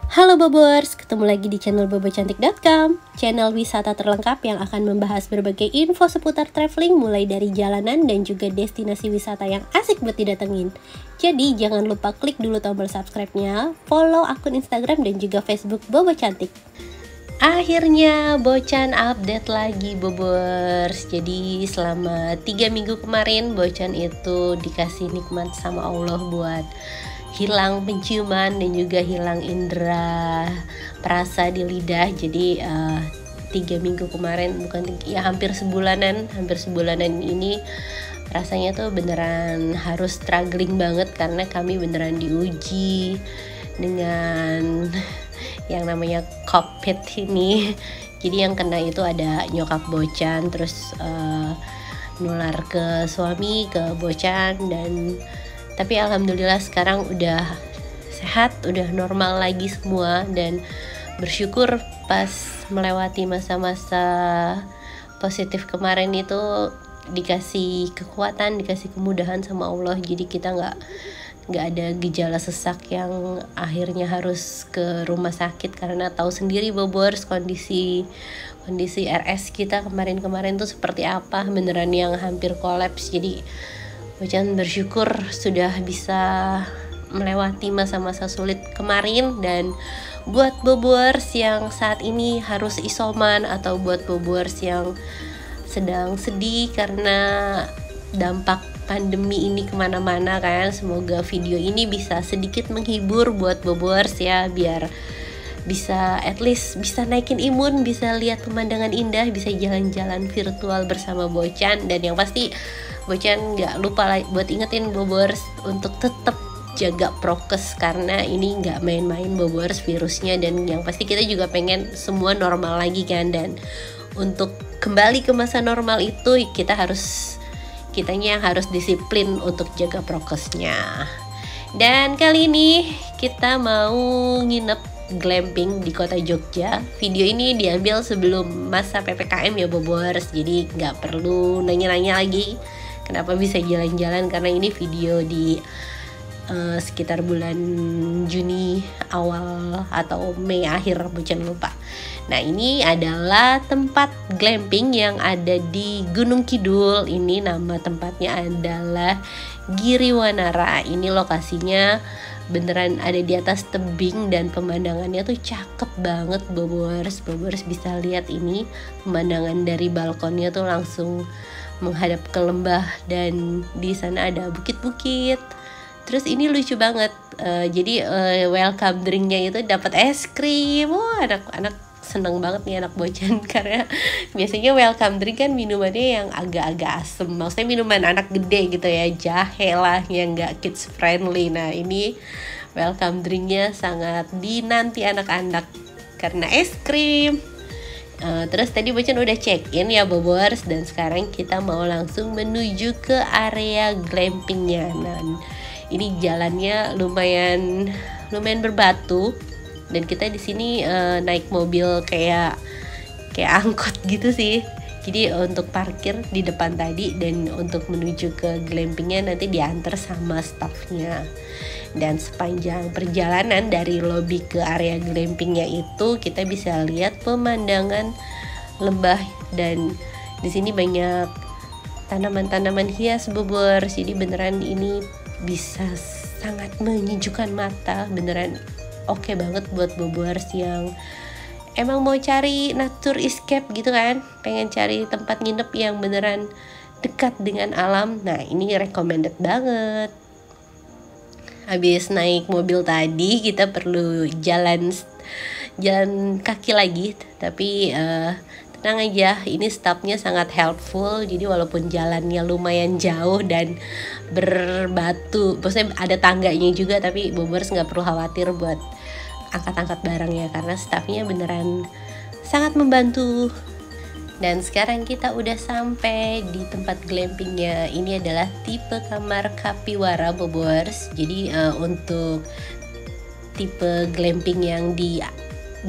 Halo Bobers, ketemu lagi di channel bobocantik.com, channel wisata terlengkap yang akan membahas berbagai info seputar traveling mulai dari jalanan dan juga destinasi wisata yang asik buat didatengin. Jadi jangan lupa klik dulu tombol subscribe-nya, follow akun Instagram dan juga Facebook Bobo Cantik. Akhirnya Bocan update lagi Bobers. Jadi selama 3 minggu kemarin Bocan itu dikasih nikmat sama Allah buat hilang penciuman dan juga hilang indera perasa di lidah. Jadi 3 minggu kemarin, hampir sebulanan ini rasanya tuh beneran harus struggling banget karena kami beneran diuji dengan yang namanya COVID ini. Jadi yang kena itu ada nyokap Bocan, terus nular ke suami, ke Bocan, dan tapi alhamdulillah sekarang udah sehat, udah normal lagi semua, dan bersyukur pas melewati masa-masa positif kemarin itu dikasih kekuatan, dikasih kemudahan sama Allah. Jadi kita nggak ada gejala sesak yang akhirnya harus ke rumah sakit, karena tahu sendiri Bobors kondisi RS kita kemarin tuh seperti apa, beneran yang hampir kolaps. Jadi Bocan bersyukur sudah bisa melewati masa-masa sulit kemarin. Dan buat Bobors yang saat ini harus isoman, atau buat Bobors yang sedang sedih karena dampak pandemi ini kemana-mana kan, semoga video ini bisa sedikit menghibur buat Bobors ya, biar bisa at least bisa naikin imun, bisa lihat pemandangan indah, bisa jalan-jalan virtual bersama Bocan. Dan yang pasti Bocan gak lupa buat ingetin Bobors untuk tetap jaga prokes, karena ini gak main-main Bobors virusnya. Dan yang pasti kita juga pengen semua normal lagi kan, dan untuk kembali ke masa normal itu kitanya yang harus disiplin untuk jaga prokesnya. Dan kali ini kita mau nginep glamping di kota Jogja. Video ini diambil sebelum masa PPKM ya Bobors, jadi gak perlu nanya-nanya lagi kenapa bisa jalan-jalan, karena ini video di sekitar bulan Juni awal atau Mei akhir, Bocan lupa. Nah, ini adalah tempat glamping yang ada di Gunung Kidul. Ini nama tempatnya adalah Giriwanara. Ini lokasinya beneran ada di atas tebing dan pemandangannya tuh cakep banget Bobors. Bobors bisa lihat ini pemandangan dari balkonnya tuh langsung menghadap ke lembah, dan di sana ada bukit-bukit. Terus ini lucu banget, jadi welcome drinknya itu dapat es krim. Wah, anak-anak seneng banget nih, anak Bocan, karena biasanya welcome drink kan minumannya yang agak-agak asem, maksudnya minuman anak gede gitu ya, jahe lah yang gak kids friendly. Nah, ini welcome drinknya sangat dinanti anak-anak karena es krim. Terus tadi Bocan udah check in ya Bobors, dan sekarang kita mau langsung menuju ke area glampingnya. Nah, ini jalannya lumayan berbatu, dan kita di sini naik mobil kayak angkot gitu sih. Jadi untuk parkir di depan tadi, dan untuk menuju ke glampingnya nanti diantar sama staffnya. Dan sepanjang perjalanan dari lobi ke area glampingnya itu kita bisa lihat pemandangan lembah, dan di sini banyak tanaman-tanaman hias Bobors. Jadi beneran ini bisa sangat menyejukkan mata, beneran oke banget buat Bobors yang emang mau cari nature escape gitu kan, pengen cari tempat nginep yang beneran dekat dengan alam. Nah, ini recommended banget. Habis naik mobil tadi kita perlu jalan kaki lagi, tapi tenang aja, ini staffnya sangat helpful. Jadi walaupun jalannya lumayan jauh dan berbatu, maksudnya ada tangganya juga, tapi Bobors nggak perlu khawatir buat angkat-angkat barangnya, karena staffnya beneran sangat membantu. Dan sekarang kita udah sampai di tempat glampingnya. Ini adalah tipe kamar Kapiwara Bobors. Jadi untuk tipe glamping yang di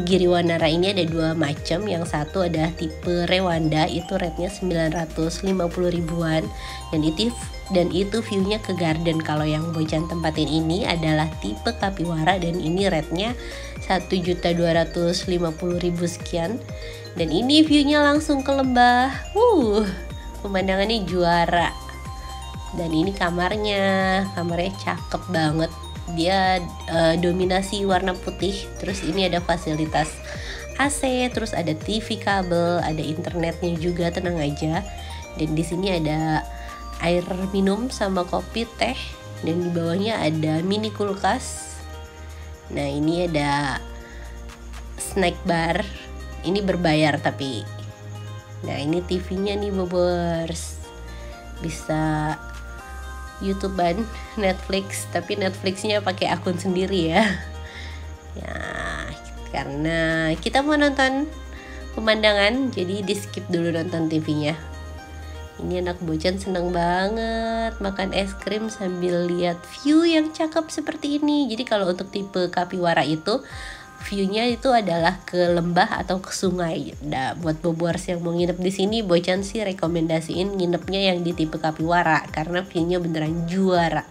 Giriwanara ini ada 2 macam. Yang satu adalah tipe Rewanda, itu rate-nya 950 ribuan, dan dan itu viewnya ke garden. Kalau yang Bojan tempatin ini adalah tipe Capybara dan ini rate-nya 1.250.000 sekian. Dan ini viewnya langsung ke lembah. Pemandangannya juara. Dan ini kamarnya cakep banget. Dia dominasi warna putih. Terus ini ada fasilitas AC, terus ada TV kabel, ada internetnya juga, tenang aja. Dan di sini ada air minum sama kopi, teh, dan di bawahnya ada mini kulkas. Nah, ini ada snack bar. Ini berbayar tapi. Nah, ini TV-nya nih Bobers. Bisa YouTubean, Netflix, tapi Netflixnya pakai akun sendiri ya. Ya, karena kita mau nonton pemandangan, jadi di skip dulu nonton TV-nya. Ini anak Bojan seneng banget makan es krim sambil lihat view yang cakep seperti ini. Jadi kalau untuk tipe Capybara itu view-nya itu adalah ke lembah atau ke sungai. Nah, buat Bobers yang mau nginep di sini, Bojan sih rekomendasiin nginepnya yang di tipe Capybara karena view-nya beneran juara.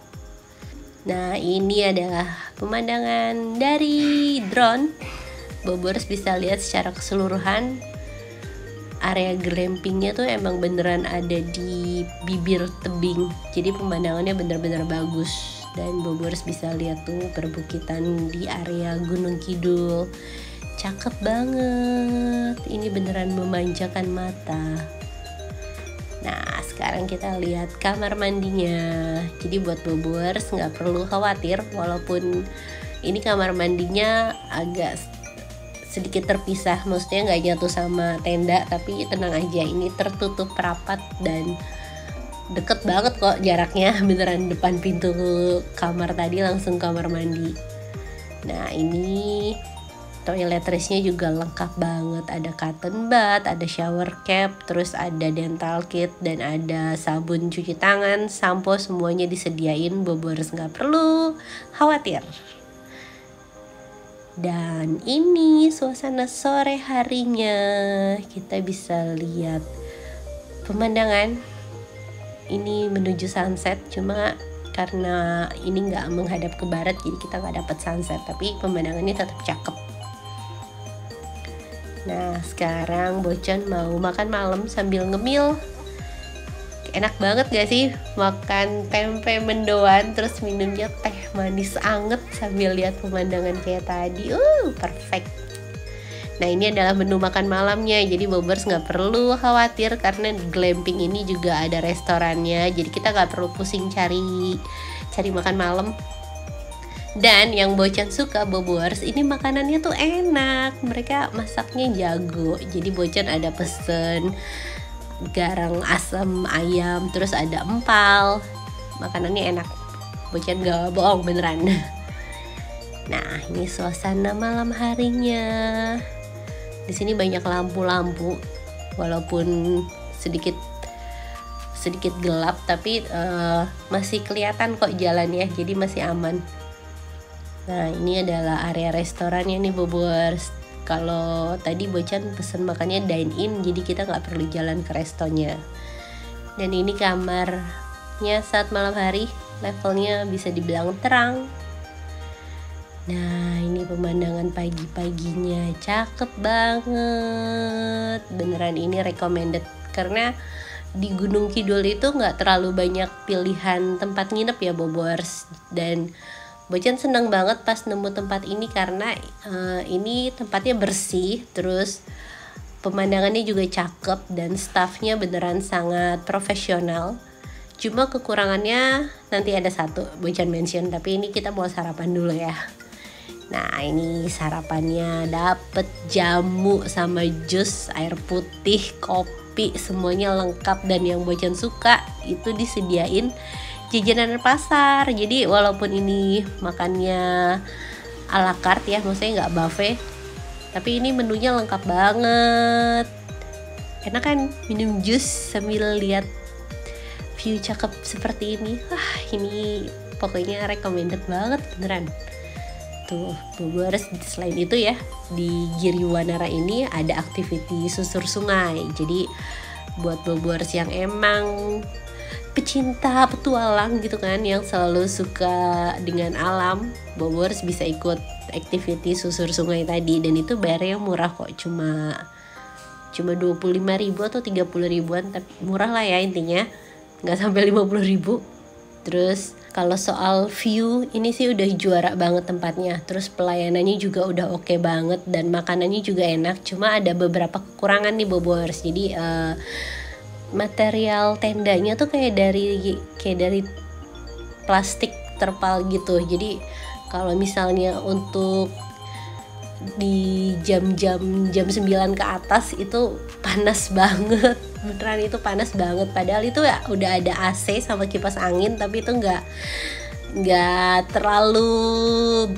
Nah, ini adalah pemandangan dari drone. Bobers bisa lihat secara keseluruhan area glampingnya tuh emang beneran ada di bibir tebing. Jadi pemandangannya bener-bener bagus. Dan Bobers bisa lihat tuh perbukitan di area Gunung Kidul. Cakep banget. Ini beneran memanjakan mata. Nah, sekarang kita lihat kamar mandinya. Jadi buat Bobers nggak perlu khawatir, walaupun ini kamar mandinya agak sedikit terpisah, maksudnya nggak jatuh sama tenda, tapi tenang aja, ini tertutup rapat dan deket banget kok jaraknya, beneran depan pintu kamar tadi langsung kamar mandi. Nah, ini toiletresnya juga lengkap banget, ada cotton bud, ada shower cap, terus ada dental kit, dan ada sabun cuci tangan, sampo, semuanya disediain. Bobers nggak perlu khawatir. Dan ini suasana sore harinya, kita bisa lihat pemandangan ini menuju sunset, cuma karena ini nggak menghadap ke barat jadi kita nggak dapat sunset, tapi pemandangannya tetap cakep. Nah, sekarang Bojan mau makan malam sambil ngemil. Enak banget gak sih makan tempe mendoan terus minumnya teh manis anget sambil lihat pemandangan kayak tadi. Perfect. Nah, ini adalah menu makan malamnya, jadi Bobers nggak perlu khawatir karena di glamping ini juga ada restorannya, jadi kita nggak perlu pusing cari makan malam. Dan yang Bojan suka Bobers, ini makanannya tuh enak, mereka masaknya jago. Jadi Bojan ada pesen garang asam ayam, terus ada empal, makanannya enak. Bojan gak bohong, beneran. Nah, ini suasana malam harinya. Di sini banyak lampu-lampu, walaupun sedikit gelap, tapi masih kelihatan kok jalannya, jadi masih aman. Nah, ini adalah area restorannya nih Bobers. Kalau tadi Bojan pesen makannya dine in, jadi kita nggak perlu jalan ke restonya. Dan ini kamarnya saat malam hari, levelnya bisa dibilang terang. Nah, ini pemandangan pagi-paginya cakep banget. Beneran ini recommended karena di Gunung Kidul itu nggak terlalu banyak pilihan tempat nginep ya Bobers. Dan Bojan seneng banget pas nemu tempat ini karena ini tempatnya bersih, terus pemandangannya juga cakep dan staffnya beneran sangat profesional. Cuma kekurangannya nanti ada satu Bojan mention, tapi ini kita mau sarapan dulu ya. Nah, ini sarapannya dapet jamu sama jus, air putih, kopi, semuanya lengkap. Dan yang Bojan suka itu disediain jajanan pasar. Jadi walaupun ini makannya ala carte ya, maksudnya nggak buffet, tapi ini menunya lengkap banget. Enak kan minum jus sambil lihat view cakep seperti ini. Ini pokoknya recommended banget beneran. Tuh, Bobers, selain itu ya, di Giriwanara ini ada activity susur sungai. Jadi buat Bobers yang emang pecinta petualang gitu kan, yang selalu suka dengan alam, Bobors bisa ikut activity susur sungai tadi. Dan itu bayarnya murah kok, cuma 25.000 atau 30 ribuan, tapi murah lah ya intinya, nggak sampai 50 ribu. Terus kalau soal view, ini sih udah juara banget tempatnya. Terus pelayanannya juga udah oke banget, dan makanannya juga enak. Cuma ada beberapa kekurangan nih Bobors. Jadi material tendanya tuh kayak dari plastik terpal gitu. Jadi kalau misalnya untuk di jam 9 ke atas itu panas banget, beneran itu panas banget. Padahal itu ya udah ada AC sama kipas angin, tapi itu nggak terlalu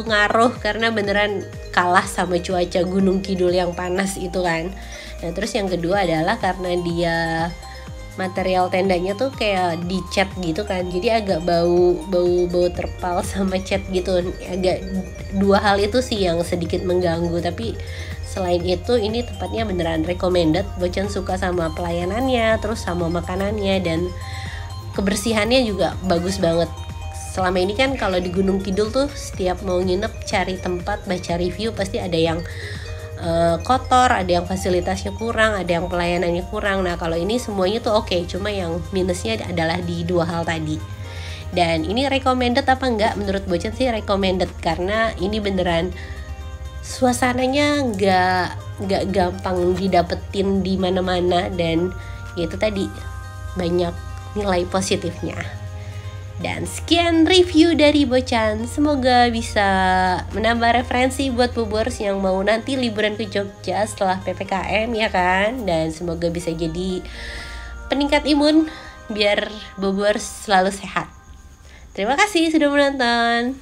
ngaruh, karena beneran kalah sama cuaca Gunung Kidul yang panas itu kan. Nah terus yang kedua adalah karena dia material tendanya tuh kayak dicat gitu kan, jadi agak bau terpal sama cat gitu. Agak dua hal itu sih yang sedikit mengganggu, tapi selain itu ini tempatnya beneran recommended. Bocan suka sama pelayanannya, terus sama makanannya, dan kebersihannya juga bagus banget. Selama ini kan kalau di Gunung Kidul tuh setiap mau nginep cari tempat baca review pasti ada yang kotor, ada yang fasilitasnya kurang, ada yang pelayanannya kurang. Nah kalau ini semuanya tuh oke, cuma yang minusnya adalah di dua hal tadi. Dan ini recommended apa enggak? Menurut Bocan sih recommended, karena ini beneran suasananya nggak gampang didapetin di mana-mana, dan ya itu tadi banyak nilai positifnya. Dan sekian review dari Bocan, semoga bisa menambah referensi buat Bobors yang mau nanti liburan ke Jogja setelah PPKM ya kan. Dan semoga bisa jadi peningkat imun biar Bobors selalu sehat. Terima kasih sudah menonton.